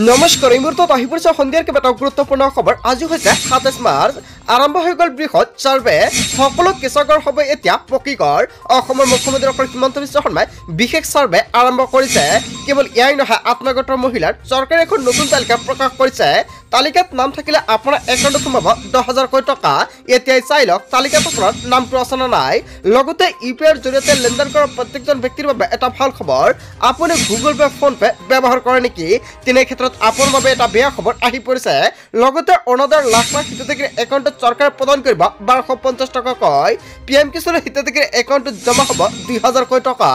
নমস্কাৰ এই মুহূৰ্তত আহি পৰিছে সন্ধিয়াৰ কেইবাটাও গুৰুত্বপূৰ্ণ খবৰ। আজি হৈছে ২৭ মাৰ্চ। আৰম্ভ হৈ গ'ল বৃহৎ চাৰ্ভে। সকলো কেঁচাগড় হ'ব এতিয়া পকীগড়। অসমৰ মুখ্যমন্ত্ৰী ডক্টৰ হিমন্ত বিশ্ব শৰ্মাই বিশেষ চাৰ্ভে আৰম্ভ কৰিছে। কেৱল এয়াই নহয়, আত্মগোটৰ মহিলাৰ চৰকাৰে এখন নতুন তালিকা প্ৰকাশ কৰিছে। তালিকাত নাম থাকিলে আপোনাৰ একাউণ্টত সোমাব 10,000কৈ টকা। এতিয়াই চাই লওক তালিকাখনত নামটো আছে নে নাই। লগতে ইউপিআইৰ জৰিয়তে লেনদেন কৰা প্ৰত্যেকজন ব্যক্তিৰ বাবে এটা ভাল খবৰ। আপুনি গুগল পে, ফোনপে ব্যৱহাৰ কৰে নেকি? তেনে ক্ষেত্ৰত আপোনাৰ বাবে এটা বেয়া খবৰ আহি পৰিছে। লগতে অৰুণোদয়ৰ লাখ লাখ হিতাধিকাৰীৰ একাউণ্টত চৰকাৰে প্ৰদান কৰিব 1250 টকাকৈ। পিএম কিষাণৰ হিতাধিকাৰীৰ একাউণ্টত জমা হ'ব 2,000কৈ টকা।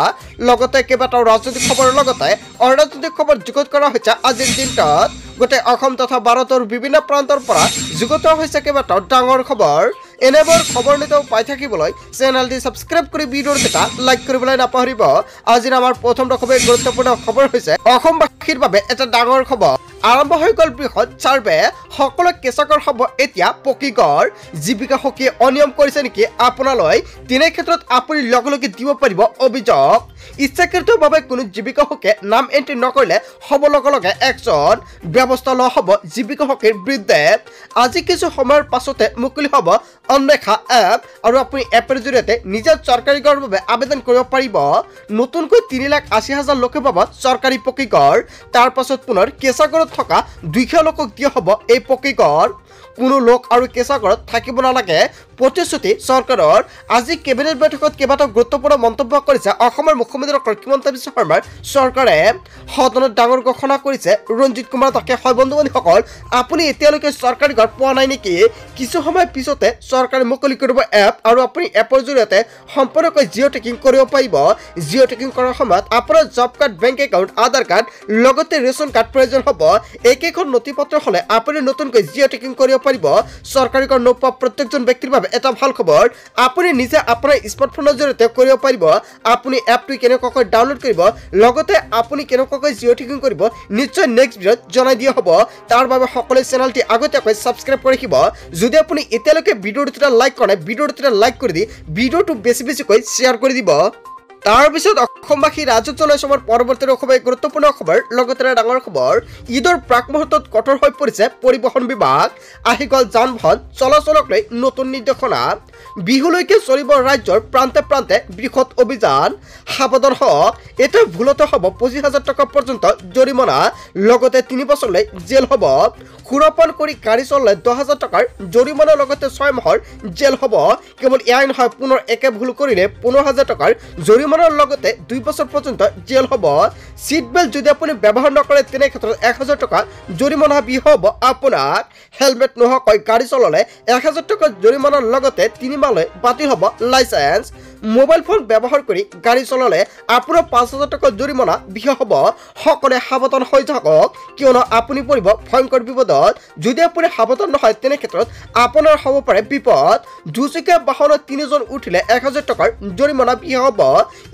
লগতে কেইবাটাও ৰাজনৈতিক খবৰৰ লগতে অৰাজনৈতিক খবৰ যুগুত কৰা হৈছে আজিৰ দিনটোত। গোটেই অসম তথা ভাৰতৰ বিভিন্ন প্ৰান্তৰ পৰা যুগুত হৈছে কেইবাটাও ডাঙৰ খবৰ। এনেবোৰ খবৰ নিতৌ পাই থাকিবলৈ চেনেলটি ছাবস্ক্ৰাইব কৰি ভিডিঅ'ৰ এটা লাইক কৰিবলৈ নাপাহৰিব। আজিৰ আমাৰ প্ৰথম খুবেই গুৰুত্বপূৰ্ণ খবৰ হৈছে অসমবাসীৰ বাবে এটা ডাঙৰ খবৰ। আৰম্ভ হৈ গ'ল বৃহৎ চাৰ্ভে। সকলো কেঁচাগড় হ'ব এতিয়া পকীগড়। জীৱিকা সখীয়ে অনিয়ম কৰিছে নেকি আপোনালৈ? তেনে ক্ষেত্ৰত আপুনি লগে লগে দিব পাৰিব অভিযোগ। ইচ্ছাকৃতভাৱে কোনো জীৱিকা সখীয়ে নাম এণ্ট্ৰি নকৰিলে হ'ব লগে লগে একশ্যন। ব্যৱস্থা লোৱা হ'ব জীৱিকা সখীৰ বিৰুদ্ধে। আজি কিছু সময়ৰ পাছতে মুকলি হ'ব অন্বেষা এপ আৰু আপুনি এপৰ জৰিয়তে নিজৰ চৰকাৰী গড়ৰ বাবে আবেদন কৰিব পাৰিব। নতুনকৈ 3,80,000 লোকে পাব চৰকাৰী পকীগড়। তাৰ পাছত পুনৰ কেঁচাগড়ত থকা 200 লোকক দিয়া হ'ব এই পকীগড়। কোনো লোক আৰু কেঁচাগড়ত থাকিব নালাগে প্ৰতিশ্ৰুতি চৰকাৰৰ। আজি কেবিনেট বৈঠকত কেইবাটাও গুৰুত্বপূৰ্ণ মন্তব্য কৰিছে অসমৰ মুখ্যমন্ত্ৰী ডক্টৰ হিমন্ত বিশ্ব শৰ্মাৰ চৰকাৰে। সদনত ডাঙৰ ঘোষণা কৰিছে ৰঞ্জিত কুমাৰ দাসে। হয় বন্ধু বান্ধৱীসকল, আপুনি এতিয়ালৈকে চৰকাৰী ঘৰ পোৱা নাই নেকি? কিছু সময় পিছতে চৰকাৰে মুকলি কৰিব এপ আৰু আপুনি এপৰ জৰিয়তে সম্পূৰ্ণকৈ জিঅ' টেকিং কৰিব পাৰিব। জিঅ' টেকিং কৰাৰ সময়ত আপোনাৰ জব কাৰ্ড, বেংক একাউণ্ট, আধাৰ কাৰ্ড লগতে ৰেচন কাৰ্ড প্ৰয়োজন হ'ব। একেখন নথি পত্ৰ হ'লে আপুনি নতুনকৈ জিঅ' টেকিং কৰিব পাৰিব। চৰকাৰী ঘৰ নোপোৱা প্ৰত্যেকজন ব্যক্তিৰ বাবে এটা ভাল খবৰ। আপুনি নিজে আপোনাৰ স্মাৰ্টফোনৰ জৰিয়তে কৰিব পাৰিব। আপুনি এপটো কেনেকুৱাকৈ ডাউনলোড কৰিব, লগতে আপুনি কেনেকুৱাকৈ জিঅ' টেকিং কৰিব, নিশ্চয় নেক্সট ভিডিঅ'ত জনাই দিয়া হ'ব। তাৰ বাবে সকলোৱে চেনেলটি আগতীয়াকৈ ছাবস্ক্ৰাইব কৰি ৰাখিব। যদি আপুনি এতিয়ালৈকে ভিডিঅ'টো লাইক কৰা নাই, ভিডিঅ'টো লাইক কৰি দি ভিডিঅ'টো বেছিকৈ শ্বেয়াৰ কৰি দিব। তাৰপিছত অসমবাসী ৰাজক জনাইছে আমাৰ পৰৱৰ্তী খুবেই গুৰুত্বপূৰ্ণ খবৰ। লগতে ডাঙৰ খবৰ, ঈদৰ প্ৰাক মুহূৰ্তত কঠোৰ হৈ পৰিছে পৰিবহণ বিভাগ। আহি গ'ল যান বাহন চলাচলক লৈ নতুন নিৰ্দেশনা। বিহুলৈকে চলিব ৰাজ্যৰ প্ৰান্তে প্ৰান্তে বৃহৎ অভিযান। সাৱধান হওক, এটা ভুলতে হ'ব 25,000 টকা পৰ্যন্ত জৰিমনা। লগতে 3 বছৰলৈ জেল হ'ব। সুৰাপান কৰি গাড়ী চলালে 10,000 টকাৰ জৰিমনা, লগতে 6 মাহৰ জেল হ'ব। কেৱল এয়াই নহয়, পুনৰ একে ভুল কৰিলে 15,000 টকাৰ জৰিমনাৰ লগতে 2 বছৰ পৰ্যন্ত জেল হ'ব। চিট বেল্ট যদি আপুনি ব্যৱহাৰ নকৰে তেনে ক্ষেত্ৰত 1,000 টকা জৰিমনা বিহা হ'ব আপোনাক। হেলমেট নোহোৱাকৈ গাড়ী চলালে 1,000 টকাৰ জৰিমনাৰ লগতে 3 মাহলৈ বাতিল হ'ব লাইচেন্স। মোবাইল ফোন ব্যৱহাৰ কৰি গাড়ী চলালে আপোনাৰ 5,000 টকাৰ জৰিমনা বিহা হ'ব। সকলোৱে সাৱধান হৈ থাকক, কিয়নো আপুনি পৰিব ভয়ংকৰ বিপদত। যদি আপুনি সাৱধান নহয় তেনে ক্ষেত্ৰত আপোনাৰ হ'ব পাৰে বিপদ। দুচকীয়া বাহনত 3 জন উঠিলে 1,000 টকাৰ জৰিমনা বিহা হ'ব।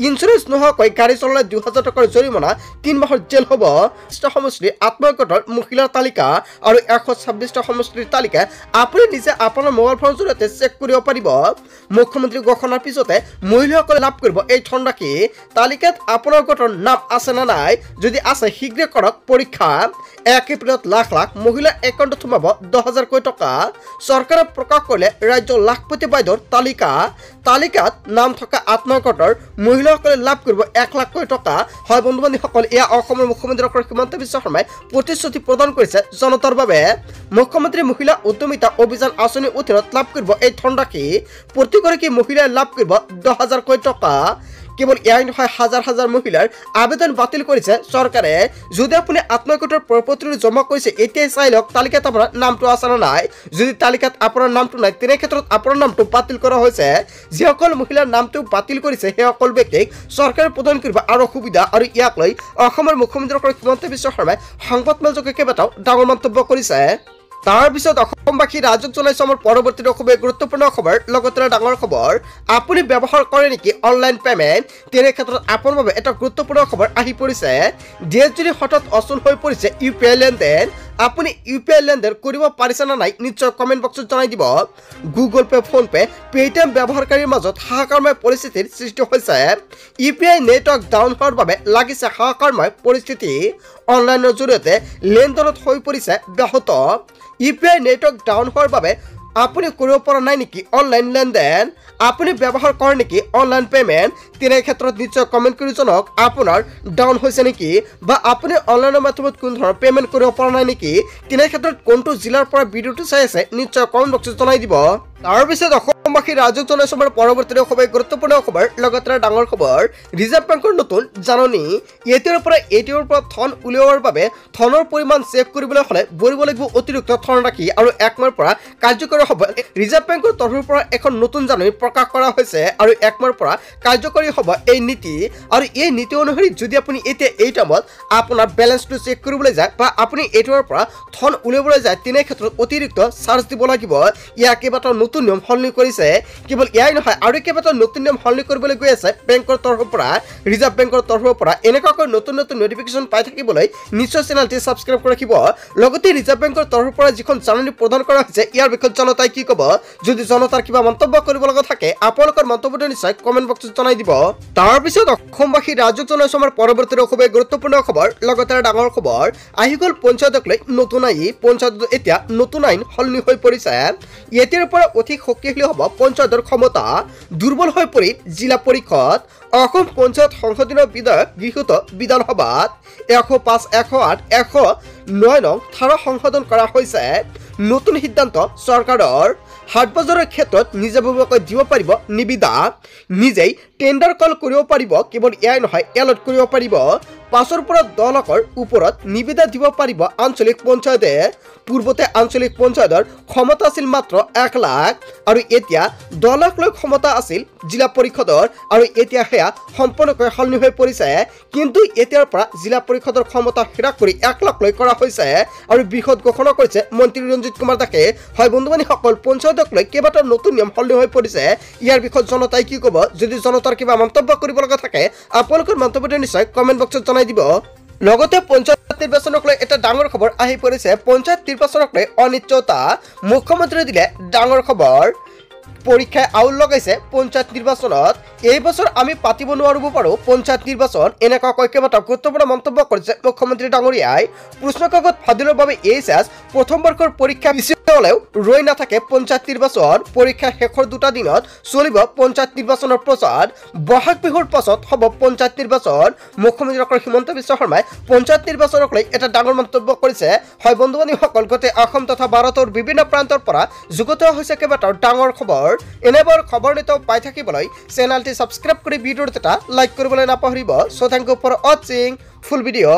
ইঞ্চুৰেঞ্চ নোহোৱাকৈ গাড়ী চলালে 2,000 টকাৰ জৰিমনা, 3 মাহৰ জেল হ'ব। সমষ্টিৰ আত্মগোটৰ মহিলাৰ তালিকা আৰু 126টা সমষ্টিৰ তালিকা আপুনি নিজে আপোনাৰ মোবাইল ফোনৰ জৰিয়তে চেক কৰিব পাৰিব। মুখ্যমন্ত্ৰী ঘোষণাৰ পিছতে মহিলাসকলে লাভ কৰিব এই ধনৰাশি। তালিকাত আপোনাৰ গোটৰ নাম আছে নে নাই? যদি আছে শীঘ্ৰে কৰক পৰীক্ষা। এক এপ্ৰিলত লাখ লাখ মহিলাৰ একাউণ্টত সোমাব 10,000কৈ টকা। চৰকাৰে প্ৰকাশ কৰিলে ৰাজ্যৰ লাখপতি বাইদেউৰ তালিকা। তালিকাত নাম থকা আত্মগোটৰ মহিলাসকলে লাভ কৰিব 1 লাখকৈ টকা। হয় বন্ধু বান্ধৱীসকল, এয়া অসমৰ মুখ্যমন্ত্ৰী ডক্টৰ হিমন্ত বিশ্ব শৰ্মাই প্ৰতিশ্ৰুতি প্ৰদান কৰিছে জনতাৰ বাবে। মুখ্যমন্ত্ৰী মহিলা উদ্যমিতা অভিযান আঁচনিৰ অধীনত লাভ কৰিব এই ধনৰাশি। প্ৰতিগৰাকী মহিলাই লাভ কৰিব 10,000কৈ টকা। কেৱল এয়াই নহয়, হাজাৰ হাজাৰ মহিলাৰ আবেদন বাতিল কৰিছে চৰকাৰে। যদি আপুনি আত্মগোটৰ প্ৰপত্ৰ জমা কৰিছে এতিয়াই চাই লওক তালিকাত আপোনাৰ নামটো আছে নে নাই। যদি তালিকাত আপোনাৰ নামটো নাই তেনে ক্ষেত্ৰত আপোনাৰ নামটো বাতিল কৰা হৈছে। যিসকল মহিলাৰ নামটো বাতিল কৰিছে সেইসকল ব্যক্তিক চৰকাৰে প্ৰদান কৰিব আৰু সুবিধা। আৰু ইয়াক লৈ অসমৰ মুখ্যমন্ত্ৰী ডক্টৰ হিমন্ত বিশ্ব শৰ্মাই সংবাদমেলযোগে কেইবাটাও ডাঙৰ মন্তব্য কৰিছে। তাৰপিছত অসমবাসী ৰাজক জনাইছে আমাৰ পৰৱৰ্তী খুবেই গুৰুত্বপূৰ্ণ খবৰ। লগতে ডাঙৰ খবৰ, আপুনি ব্যৱহাৰ কৰে নেকি অনলাইন পেমেণ্ট? তেনে ক্ষেত্ৰত আপোনাৰ বাবে এটা গুৰুত্বপূৰ্ণ খবৰ আহি পৰিছে। দেশজুৰি হঠাৎ অচল হৈ পৰিছে ইউপিআই লেনদেন। আপুনি ইউপিআই লেনদেন কৰিব পাৰিছে না নাই নিশ্চয় কমেণ্ট বক্সত জনাই দিব। গুগল পে, ফোনপে, পেটিএম ব্যৱহাৰকাৰীৰ মাজত হাহাকাৰময় পৰিস্থিতিৰ সৃষ্টি হৈছে। ইউপিআই নেটৱৰ্ক ডাউন হোৱাৰ বাবে লাগিছে হাহাকাৰময় পৰিস্থিতি। অনলাইনৰ জৰিয়তে লেনদেনত হৈ পৰিছে ব্যাহত। ইউপিআই নেটৱৰ্ক ডাউন হোৱাৰ বাবে আপুনি কৰিব পৰা নাই নেকি অনলাইন লেনদেন? আপুনি ব্যৱহাৰ কৰে নেকি অনলাইন পেমেণ্ট? তেনে ক্ষেত্ৰত নিশ্চয় কমেণ্ট কৰি জনাওক আপোনাৰ ডাউন হৈছে নেকি, বা আপুনি অনলাইনৰ মাধ্যমত কোনো ধৰণৰ পেমেণ্ট কৰিব পৰা নাই নেকি? তেনে ক্ষেত্ৰত কোনটো জিলাৰ পৰা ভিডিঅ'টো চাই আছে নিশ্চয় কমেণ্ট বক্সত জনাই দিব। তাৰপিছত অসমবাসী ৰাজ্যক জনাইছো আমাৰ পৰৱৰ্তী খুবেই গুৰুত্বপূৰ্ণ খবৰ, লগতে ডাঙৰ খবৰ। ৰিজাৰ্ভ বেংকৰ নতুন জাননী। এতিয়াৰ পৰা এটিএমৰ পৰা ধন উলিওৱাৰ বাবে ধনৰ পৰিমাণ চেক কৰিবলৈ হ'লে ভৰিব লাগিব অতিৰিক্ত ধনৰাশি, আৰু 1 মাহৰ পৰা কাৰ্যকৰী হ'ব। ৰিজাৰ্ভ বেংকৰ তৰফৰ পৰা এখন নতুন জাননী প্ৰকাশ কৰা হৈছে, আৰু 1 মাহৰ পৰা কাৰ্যকৰী হ'ব এই নীতি। আৰু এই নীতি অনুসৰি যদি আপুনি এতিয়া এই টাইমত আপোনাৰ বেলেঞ্চটো চেক কৰিবলৈ যায় বা আপুনি এটিএমৰ পৰা ধন উলিয়াবলৈ যায়, তেনে ক্ষেত্ৰত অতিৰিক্ত চাৰ্জ দিব লাগিব। ইয়াৰ কেইবাটাও নতুন নিয়ম সলনি কৰিছে। কেৱল এয়াই নহয়, আৰু কেইবাটাও নতুন নিয়ম সলনি কৰিবলৈ গৈ আছে বেংকৰ তৰফৰ পৰা, ৰিজাৰ্ভ বেংকৰ তৰফৰ পৰা। এনেকুৱাকৈ নতুন নতুন নটিফিকেশ্যন পাই থাকিবলৈ নিশ্চয় চেনেলটি ছাবস্ক্ৰাইব কৰি ৰাখিব। লগতে ৰিজাৰ্ভ বেংকৰ তৰফৰ পৰা যিখন জাননী প্ৰদান কৰা হৈছে, ইয়াৰ বিষয়ে জনতাই কি ক'ব? যদি জনতাৰ কিবা মন্তব্য কৰিব লগা থাকে আপোনালোকৰ মন্তব্যটো নিশ্চয় কমেণ্ট বক্সত জনাই দিব। তাৰপিছত অসমবাসী ৰাজ্যক জনাইছো আমাৰ পৰৱৰ্তী খুবেই গুৰুত্বপূৰ্ণ খবৰ, লগতে ডাঙৰ খবৰ। আহি গ'ল পঞ্চায়তক লৈ নতুন আইন। পঞ্চায়তত এতিয়া নতুন আইন সলনি হৈ পৰিছে। এতিয়াৰ পৰা অধিক শক্তিশালী হ'ব পঞ্চায়তৰ ক্ষমতা। দুৰ্বল হৈ পৰিল জিলা পৰিষদ। অসম পঞ্চায়ত সংশোধনী বিধেয়ক গৃহীত বিধানসভাত 105, 108, 109 নং ধাৰা সংশোধন কৰা হৈছে। নতুন সিদ্ধান্ত চৰকাৰৰ। হাট বজাৰৰ ক্ষেত্ৰত নিজাববীয়াকৈ দিব পাৰিব নিবিদা। নিজেই টেণ্ডাৰ কল কৰিব পাৰিব। কেৱল এয়াই নহয়, এলট কৰিব পাৰিব। 5ৰ পৰা 10 লাখৰ ওপৰত নিবিদা দিব পাৰিব আঞ্চলিক পঞ্চায়তে। পূৰ্বতে আঞ্চলিক পঞ্চায়তৰ ক্ষমতা আছিল মাত্ৰ 1 লাখ, আৰু এতিয়া 10 লাখ লৈ ক্ষমতা আছিল জিলা পৰিষদৰ, আৰু এতিয়া সেয়া সম্পূৰ্ণকৈ সলনি হৈ পৰিছে। কিন্তু এতিয়াৰ পৰা জিলা পৰিষদৰ ক্ষমতা হ্ৰাস কৰি 1 লাখ লৈ কৰা হৈছে, আৰু বৃহৎ ঘোষণা কৰিছে মন্ত্ৰী ৰঞ্জিত কুমাৰ দাসে। হয় বন্ধুবান্ধৱীসকল, পঞ্চায়তক লৈ কেইবাটাও নতুন নিয়ম সলনি হৈ পৰিছে। ইয়াৰ বিষয়ত জনতাই কি ক'ব? যদি জনতাৰ কিবা মন্তব্য কৰিব লগা থাকে আপোনালোকৰ মন্তব্যটো নিশ্চয় কমেণ্ট বক্সত জনাই দিব। লগতে পঞ্চায়ত নিৰ্বাচনক লৈ এটা ডাঙৰ খবৰ আহি পৰিছে। পঞ্চায়ত নিৰ্বাচনক লৈ অনিশ্চয়তা। মুখ্যমন্ত্ৰীয়ে দিলে ডাঙৰ খবৰ। পৰীক্ষাই আউল লগাইছে পঞ্চায়ত নিৰ্বাচনত। এই বছৰ আমি পাতিব নোৱাৰিব পাৰোঁ পঞ্চায়ত নিৰ্বাচন, এনেকুৱাকৈ কেইবাটাও গুৰুত্বপূৰ্ণ মন্তব্য কৰিছে মুখ্যমন্ত্ৰী ডাঙৰীয়াই। প্ৰশ্ন কাকত ফাদিলৰ বাবে এইচএছ প্ৰথম বৰ্ষৰ পৰীক্ষা পিছুৱাই হ'লেও ৰৈ নাথাকে পঞ্চায়ত নিৰ্বাচন। পৰীক্ষাৰ শেষৰ 2টা দিনত চলিব পঞ্চায়ত নিৰ্বাচনৰ প্ৰচাৰ। বহাগ বিহুৰ পাছত হ'ব পঞ্চায়ত নিৰ্বাচন। মুখ্যমন্ত্ৰী ডক্টৰ হিমন্ত বিশ্ব শৰ্মাই পঞ্চায়ত নিৰ্বাচনক লৈ এটা ডাঙৰ মন্তব্য কৰিছে। হয় বন্ধু-বান্ধৱীসকল, গোটেই অসম তথা ভাৰতৰ বিভিন্ন প্ৰান্তৰ পৰা যুগুত হৈছে কেইবাটাও ডাঙৰ খবৰ। এনেবোৰ খবৰ নিতৌ পাই থাকিবলৈ চেনেলটি ছাবস্ক্ৰাইব কৰি ভিডিঅ'টো এটা লাইক কৰিবলৈ নাপাহৰিব। সো থেংক ইউ ফৰ ৱাচিং ফুল ভিডিঅ'।